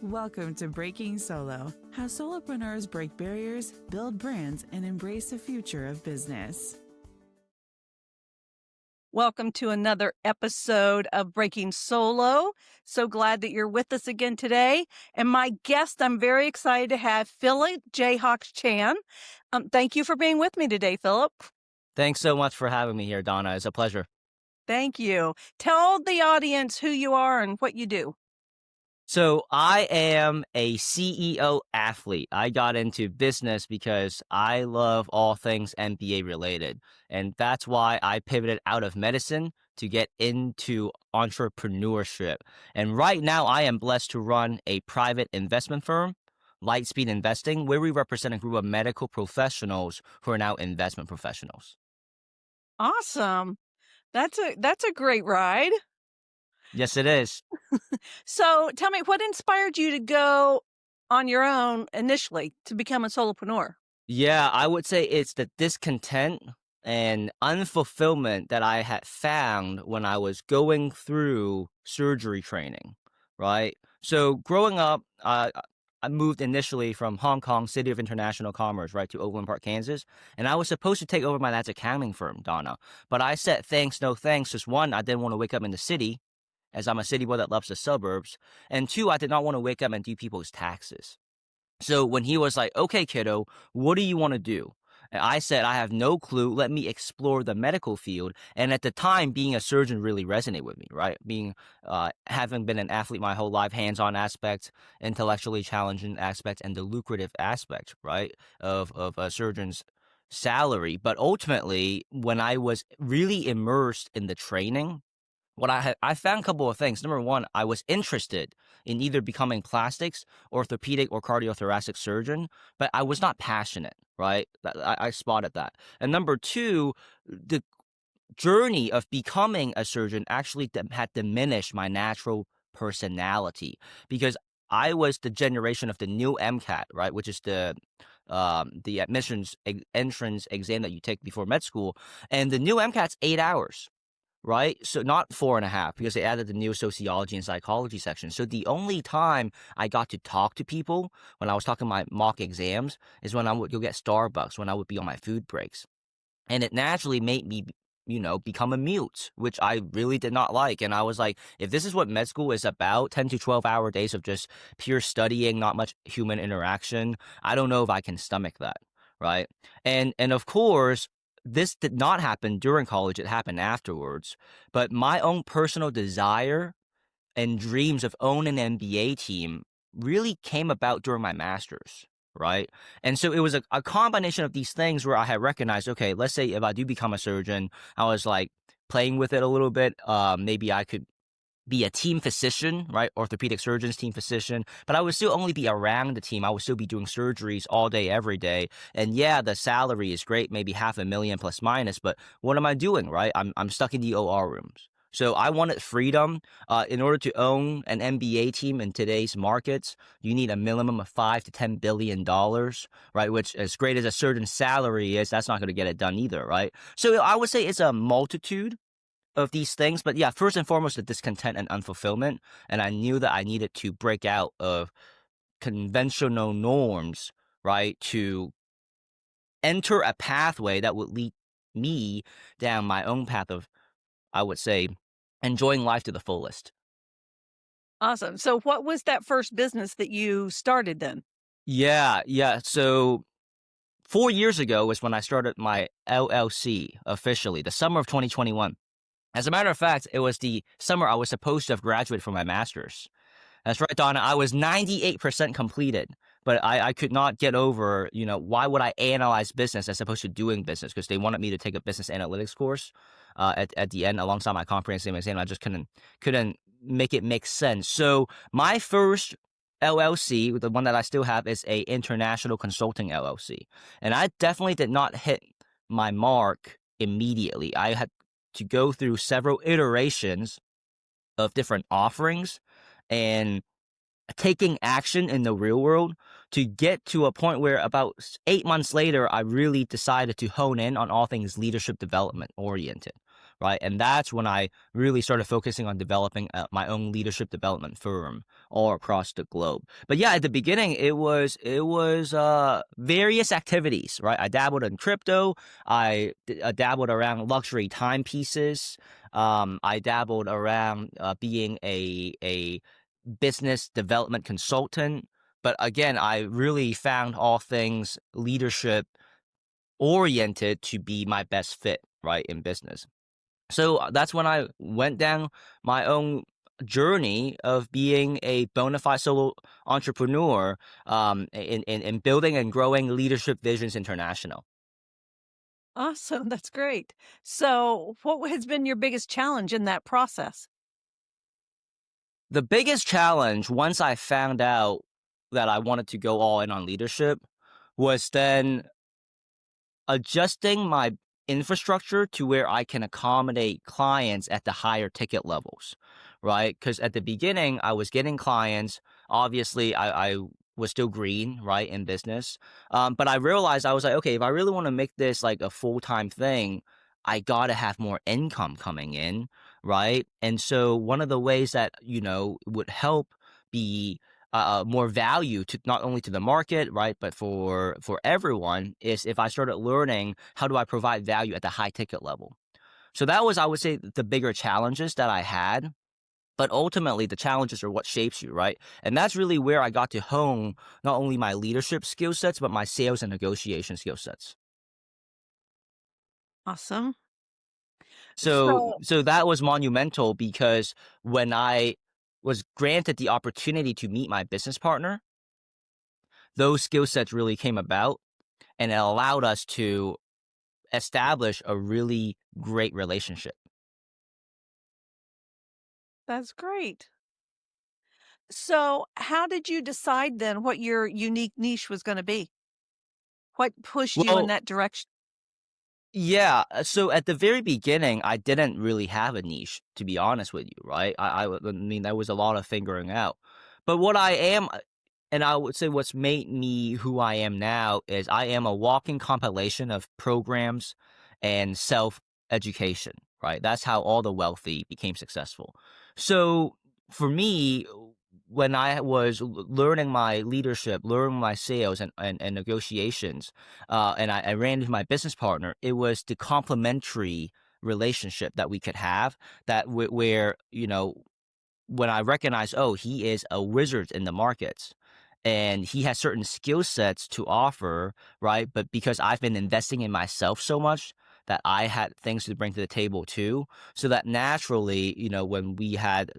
Welcome to Breaking Solo, how solopreneurs break barriers, build brands, and embrace the future of business. Welcome to another episode of Breaking Solo. So glad that you're with us again today. And my guest, I'm very excited to have Philip Jayhawk Chan. Thank you for being with me today, Philip. Thanks so much for having me here, Donna. It's a pleasure. Thank you. Tell the audience who you are and what you do. So I am a CEO athlete. I got into business because I love all things MBA related. And that's why I pivoted out of medicine to get into entrepreneurship. And right now I am blessed to run a private investment firm, Lightspeed Investing, where we represent a group of medical professionals who are now investment professionals. Awesome. That's a great ride. Yes, it is. So tell me, what inspired you to go on your own initially to become a solopreneur? Yeah, I would say it's the discontent and unfulfillment that I had found when I was going through surgery training, right? So growing up, I moved initially from Hong Kong, City of International Commerce, right, to Overland Park, Kansas. And I was supposed to take over my dad's accounting firm, Donna. But I said, thanks, no thanks. Just one, I didn't want to wake up in the city, as I'm a city boy that loves the suburbs. And two, I did not want to wake up and do people's taxes. So when he was like, okay, kiddo, what do you want to do? And I said, I have no clue. Let me explore the medical field. And at the time, being a surgeon really resonated with me, right? Having been an athlete my whole life, hands-on aspect, intellectually challenging aspect, and the lucrative aspect, right, of a surgeon's salary. But ultimately, when I was really immersed in the training, I found a couple of things. Number one, I was interested in either becoming plastics, orthopedic, or cardiothoracic surgeon, but I was not passionate, right? I spotted that. And number two, the journey of becoming a surgeon actually had diminished my natural personality because I was the generation of the new MCAT, right, which is the admissions entrance exam that you take before med school, and the new MCAT's 8 hours. Right? So not 4.5 because they added the new sociology and psychology section. So the only time I got to talk to people when I was talking my mock exams is when I would go get Starbucks, when I would be on my food breaks. And it naturally made me, become a mute, which I really did not like. And I was like, if this is what med school is about, 10 to 12-hour days of just pure studying, not much human interaction, I don't know if I can stomach that. Right. And of course, this did not happen during college. It happened afterwards. But my own personal desire and dreams of owning an NBA team really came about during my master's, right? And so it was a combination of these things where I had recognized, okay, let's say if I do become a surgeon, I was like playing with it a little bit. Maybe I could be a team physician, right? Orthopedic surgeon's team physician, but I would still only be around the team. I would still be doing surgeries all day, every day. And yeah, the salary is great, maybe $500,000 plus minus, but what am I doing, right? I'm stuck in the OR rooms. So I wanted freedom. In order to own an NBA team in today's markets, you need a minimum of $5 to $10 billion, right? Which, as great as a surgeon's salary is, that's not going to get it done either, right? So I would say it's a multitude of these things. But yeah, first and foremost, the discontent and unfulfillment. And I knew that I needed to break out of conventional norms, right, to enter a pathway that would lead me down my own path of, I would say, enjoying life to the fullest. Awesome. So what was that first business that you started then? Yeah. So 4 years ago was when I started my LLC officially, the summer of 2021. As a matter of fact, it was the summer I was supposed to have graduated from my master's. That's right, Donna. I was 98% completed, but I could not get over, why would I analyze business as opposed to doing business? Because they wanted me to take a business analytics course at the end alongside my comprehensive exam. I just couldn't make it make sense. So my first LLC, the one that I still have, is a international consulting LLC. And I definitely did not hit my mark immediately. I had to go through several iterations of different offerings and taking action in the real world to get to a point where about 8 months later, I really decided to hone in on all things leadership development oriented, right? And that's when I really started focusing on developing my own leadership development firm all across the globe. But yeah, at the beginning, it was various activities, right? I dabbled in crypto. I dabbled around luxury timepieces. I dabbled around being a business development consultant. But again, I really found all things leadership oriented to be my best fit, right, in business. So that's when I went down my own journey of being a bona fide solo entrepreneur, in building and growing Leadership Visions International. Awesome. That's great. So, what has been your biggest challenge in that process? The biggest challenge, once I found out that I wanted to go all in on leadership, was then adjusting my infrastructure to where I can accommodate clients at the higher ticket levels, right? Because at the beginning, I was getting clients. Obviously, I was still green, right, in business. But I realized I was like, okay, if I really want to make this like a full-time thing, I got to have more income coming in, right? And so one of the ways that, would help be more value to not only to the market, right, but for everyone is if I started learning how do I provide value at the high ticket level. So that was, I would say, the bigger challenges that I had. But ultimately, the challenges are what shapes you, right? And that's really where I got to hone not only my leadership skill sets, but my sales and negotiation skill sets. Awesome. So, So, so that was monumental because when I was granted the opportunity to meet my business partner, those skill sets really came about and it allowed us to establish a really great relationship. that's great. So, how did you decide then what your unique niche was going to be? What pushed you in Well, that direction? yeah. So at the very beginning, I didn't really have a niche, to be honest with you, right? I mean, there was a lot of figuring out. But what I am, and I would say what's made me who I am now is I am a walking compilation of programs and self education, right? That's how all the wealthy became successful. So for me, when I was learning my leadership, learning my sales and negotiations, and I ran into my business partner, it was the complementary relationship that we could have that where, when I recognize, oh, he is a wizard in the markets and he has certain skill sets to offer, right? But because I've been investing in myself so much that I had things to bring to the table too, so that naturally, when we had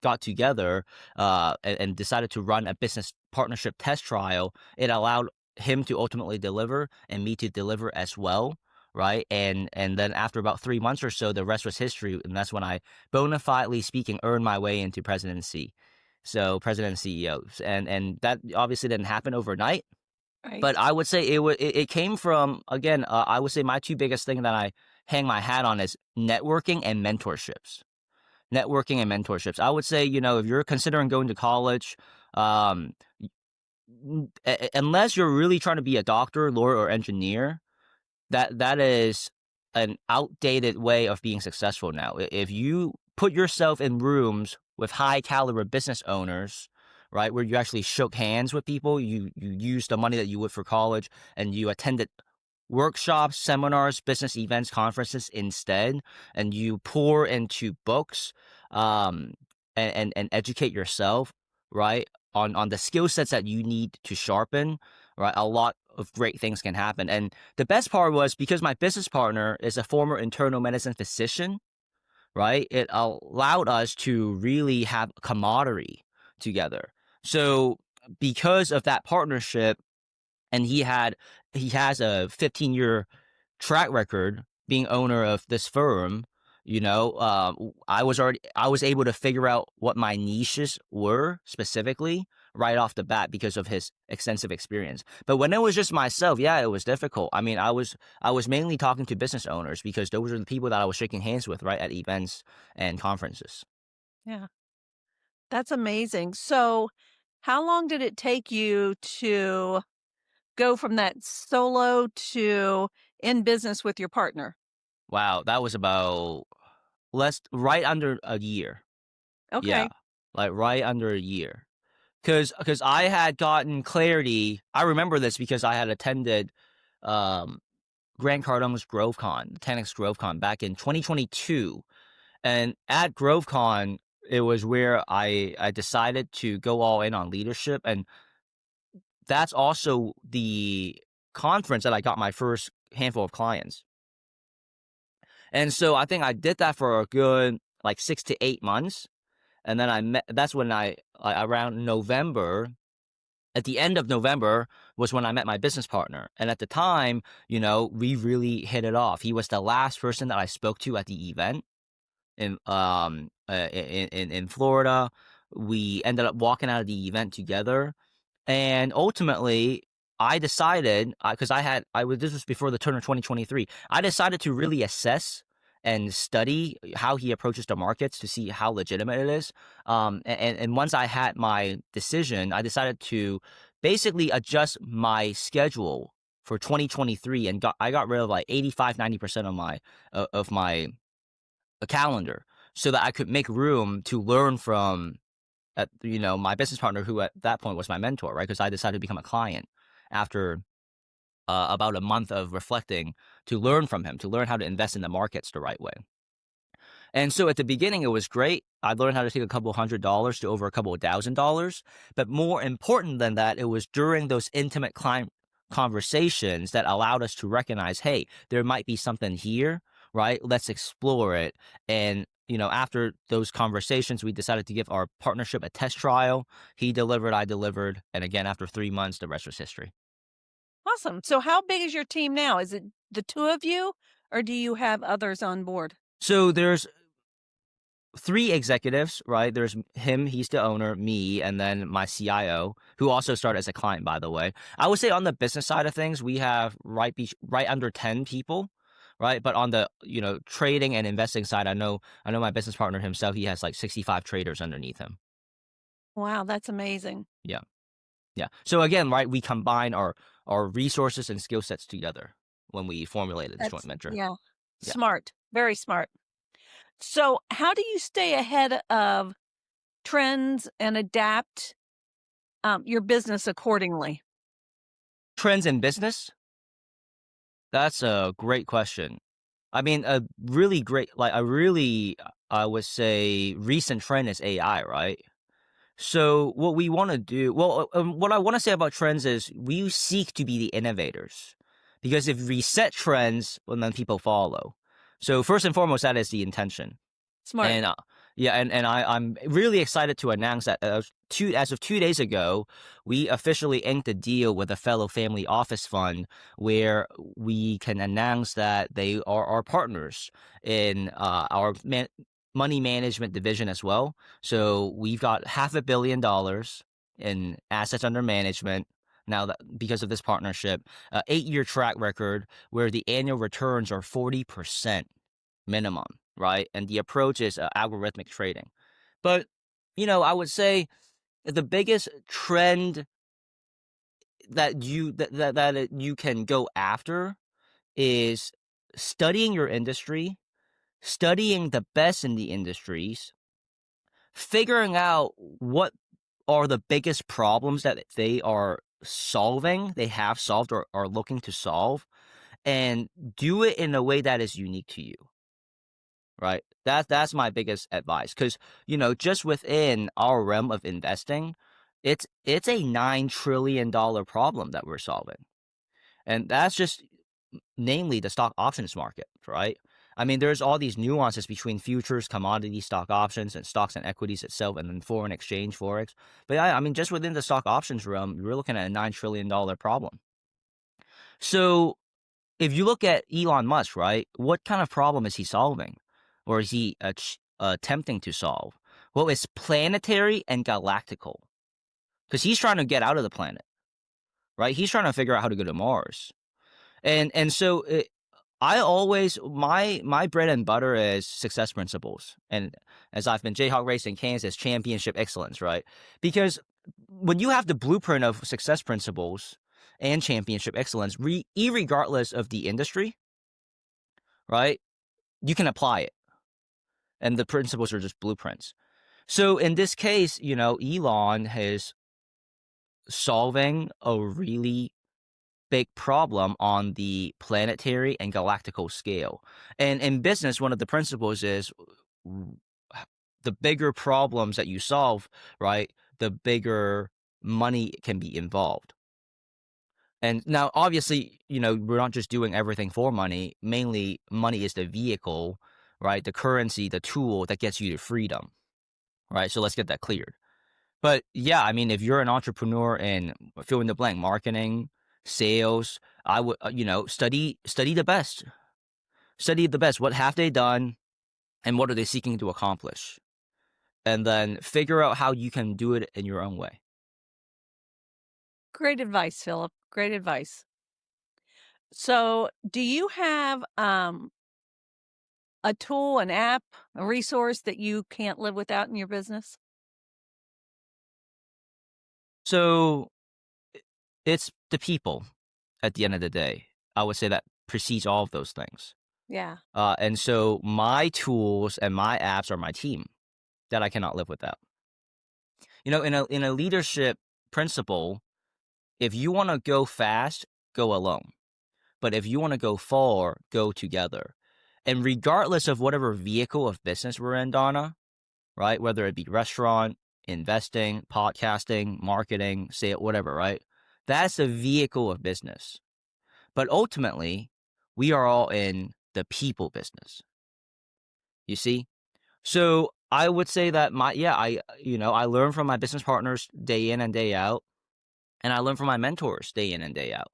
got together and decided to run a business partnership test trial, it allowed him to ultimately deliver and me to deliver as well, right? And then after about 3 months or so, the rest was history, and that's when I, bona fidely speaking, earned my way into presidency. So president and CEOs, and that obviously didn't happen overnight, but Right. I would say it came from again. I would say my two biggest thing that I hang my hat on is networking and mentorships. Networking and mentorships. I would say, if you're considering going to college, um, unless you're really trying to be a doctor, lawyer, or engineer, that is an outdated way of being successful now. If you put yourself in rooms with high caliber business owners, right, where you actually shook hands with people, you used the money that you would for college, and you attended workshops, seminars, business events, conferences instead, and you pour into books, um, and educate yourself, right, on the skill sets that you need to sharpen, right, a lot of great things can happen. And the best part was because my business partner is a former internal medicine physician, right, it allowed us to really have camaraderie together. So because of that partnership, and he has a 15-year track record being owner of this firm. I was able to figure out what my niches were specifically right off the bat because of his extensive experience. But when it was just myself, yeah, it was difficult. I mean, I was mainly talking to business owners because those are the people that I was shaking hands with, right, at events and conferences. Yeah. That's amazing. So, how long did it take you to go from that solo to in business with your partner? Wow, that was about right under a year. Yeah, Okay. like right under a year. Because I had gotten clarity. I remember this because I had attended um, Grant Cardone's GroveCon, 10X GroveCon back in 2022. And at GroveCon, it was where I decided to go all in on leadership. And that's also the conference that I got my first handful of clients. And so I think I did that for a good like 6 to 8 months. And then that's when around November, at the end of November was when I met my business partner. And at the time, we really hit it off. He was the last person that I spoke to at the event in Florida. We ended up walking out of the event together. And ultimately, I decided, because this was before the turn of 2023, I decided to really assess and study how he approaches the markets to see how legitimate it is. And once I had my decision, I decided to basically adjust my schedule for 2023, and I got rid of like 85-90% of my calendar so that I could make room to learn from my business partner, who at that point was my mentor, right? Because I decided to become a client after about a month of reflecting, to learn from him, to learn how to invest in the markets the right way. And so at the beginning, it was great. I learned how to take a couple $100s to over a couple of $1,000. But more important than that, it was during those intimate client conversations that allowed us to recognize, hey, there might be something here, right? Let's explore it. And after those conversations, we decided to give our partnership a test trial. He delivered, I delivered. And again, after 3 months, the rest was history. Awesome. So how big is your team now? Is it the two of you, or do you have others on board? So there's 3 executives, right? There's him, he's the owner, me, and then my CIO, who also started as a client, by the way. I would say on the business side of things, we have right under 10 people, right? But on the trading and investing side, I know my business partner himself, he has like 65 traders underneath him. Wow, that's amazing. Yeah. So again, right, we combine our resources and skill sets together when we formulated this joint venture. Yeah. Yeah. Smart. Very smart. So how do you stay ahead of trends and adapt your business accordingly? Trends in business? That's a great question. I mean, a really great, I would say, recent trend is AI, right? So what we want to do, what I want to say about trends is we seek to be the innovators, because if we set trends, well, then people follow. So first and foremost, that is the intention. Smart. And I'm really excited to announce that as of 2 days ago, we officially inked a deal with a fellow family office fund where we can announce that they are our partners in our money management division as well. So we've got $500 million in assets under management now, that because of this partnership, 8-year track record where the annual returns are 40% minimum, right? And the approach is algorithmic trading. But I would say the biggest trend that you can go after is studying your industry, studying the best in the industries, figuring out what are the biggest problems that they are solving, they have solved or are looking to solve, and do it in a way that is unique to you. Right? That's my biggest advice, because just within our realm of investing, it's a $9 trillion problem that we're solving, and that's just namely the stock options market, right? I mean, there's all these nuances between futures, commodity, stock options, and stocks and equities itself, and then foreign exchange, forex. But yeah, I mean, just within the stock options realm, we're looking at a $9 trillion problem. So if you look at Elon Musk, right, what kind of problem is he solving? Or is he attempting to solve? Well, it's planetary and galactical, because he's trying to get out of the planet, right? He's trying to figure out how to go to Mars. And so I always, my bread and butter is success principles. And as I've been Jayhawk racing Kansas, championship excellence, right? Because when you have the blueprint of success principles and championship excellence, irregardless of the industry, right? you can apply it. And the principles are just blueprints. So in this case, Elon is solving a really big problem on the planetary and galactical scale. And in business, one of the principles is the bigger problems that you solve, right, the bigger money can be involved. And now, obviously, we're not just doing everything for money. Mainly, money is the vehicle, right? The currency, the tool that gets you to freedom, right? So let's get that cleared. But yeah, I mean, if you're an entrepreneur in fill in the blank, marketing, sales, I would, study the best. Study the best. What have they done, and what are they seeking to accomplish? And then figure out how you can do it in your own way. Great advice, Philip. Great advice. So, do you have a tool, an app, a resource that you can't live without in your business? So it's the people at the end of the day. I would say that precedes all of those things. Yeah. And so my tools and my apps are my team that I cannot live without. In a leadership principle, if you want to go fast, go alone. But if you want to go far, go together. And regardless of whatever vehicle of business we're in, Donna, right? Whether it be restaurant, investing, podcasting, marketing, say it, whatever, right? That's a vehicle of business. But ultimately, we are all in the people business. You see? So I would say that I learn from my business partners day in and day out, and I learn from my mentors day in and day out,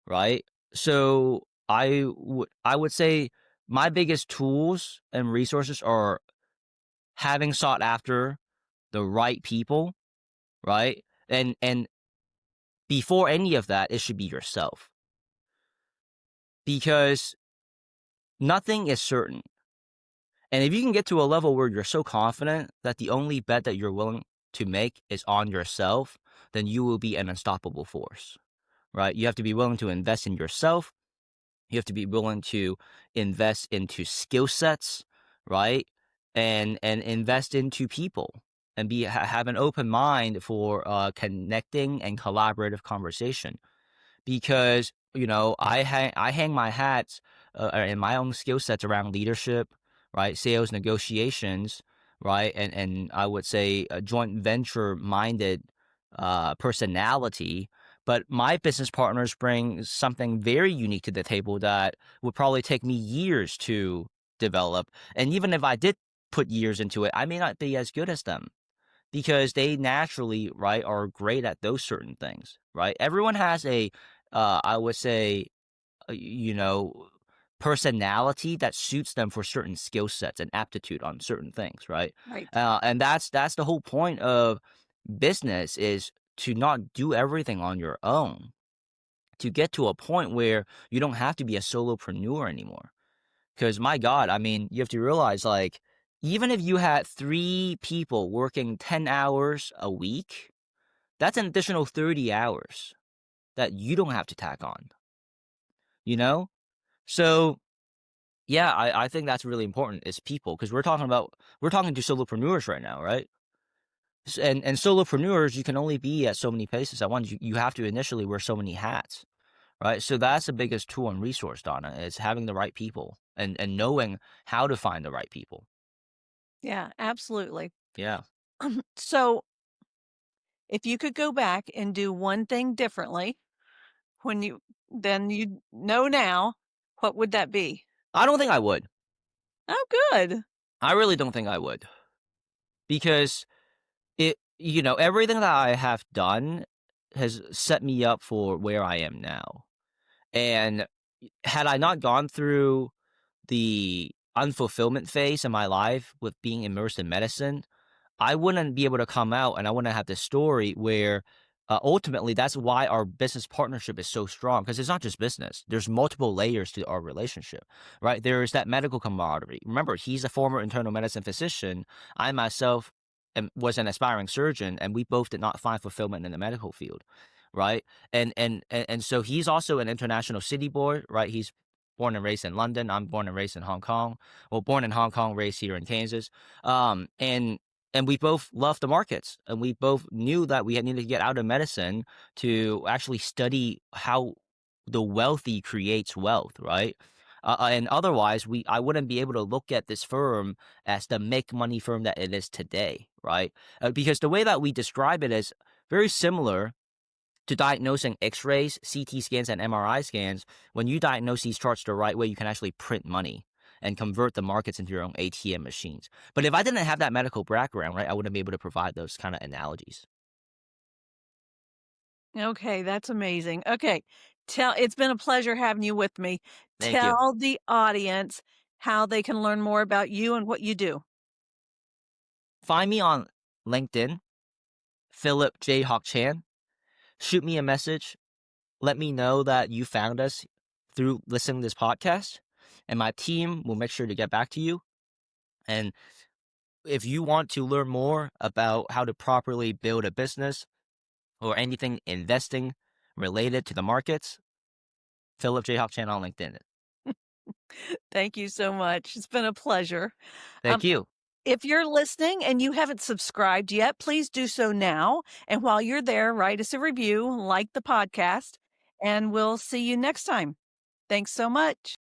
right? So I would say my biggest tools and resources are having sought after the right people, right? And before any of that, it should be yourself. Because nothing is certain. And if you can get to a level where you're so confident that the only bet that you're willing to make is on yourself, then you will be an unstoppable force, right? You have to be willing to invest in yourself. You have to be willing to invest into skill sets, right? And invest into people and have an open mind for connecting and collaborative conversation. Because I hang my hats and my own skill sets around leadership, right? Sales, negotiations, right? And I would say a joint venture minded personality. But my business partners bring something very unique to the table that would probably take me years to develop. And even if I did put years into it, I may not be as good as them because they naturally, right, are great at those certain things, right? Everyone has I would say, personality that suits them for certain skill sets and aptitude on certain things, right? Right. And that's the whole point of business is to not do everything on your own, to get to a point where you don't have to be a solopreneur anymore. Because my God, I mean, you have to realize, like, even if you had 3 people working 10 hours a week, that's an additional 30 hours that you don't have to tack on, you know? So, yeah, I think that's really important is people, because we're talking to solopreneurs right now, right? And solopreneurs, you can only be at so many places at once. You have to initially wear so many hats, right? So that's the biggest tool and resource, Donna, is having the right people and knowing how to find the right people. Yeah, absolutely. Yeah. So, if you could go back and do one thing differently than you know now, what would that be? I don't think I would. Oh, good. I really don't think I would. Because everything that I have done has set me up for where I am now. And had I not gone through the unfulfillment phase in my life with being immersed in medicine, I wouldn't be able to come out and I wouldn't have this story where ultimately that's why our business partnership is so strong, because it's not just business. There's multiple layers to our relationship, right? There's that medical camaraderie. Remember, he's a former internal medicine physician. I myself was an aspiring surgeon, and we both did not find fulfillment in the medical field, right? And so he's also an international city boy, right? He's born and raised in London. I'm born and raised in Hong Kong. Well, born in Hong Kong, raised here in Kansas. And we both love the markets, and we both knew that we needed to get out of medicine to actually study how the wealthy creates wealth, right? And otherwise, I wouldn't be able to look at this firm as the make money firm that it is today, right? Because the way that we describe it is very similar to diagnosing X-rays, CT scans, and MRI scans. When you diagnose these charts the right way, you can actually print money and convert the markets into your own ATM machines. But if I didn't have that medical background, right, I wouldn't be able to provide those kind of analogies. Okay, that's amazing. Okay, it's been a pleasure having you with me. Thank you. Tell the audience how they can learn more about you and what you do. Find me on LinkedIn, Philip J. Hock Chan. Shoot me a message. Let me know that you found us through listening to this podcast, and my team will make sure to get back to you. And if you want to learn more about how to properly build a business or anything investing related to the markets, Philip J. Hock Chan on LinkedIn. Thank you so much. It's been a pleasure. Thank you. If you're listening and you haven't subscribed yet, please do so now. And while you're there, write us a review, like the podcast, and we'll see you next time. Thanks so much.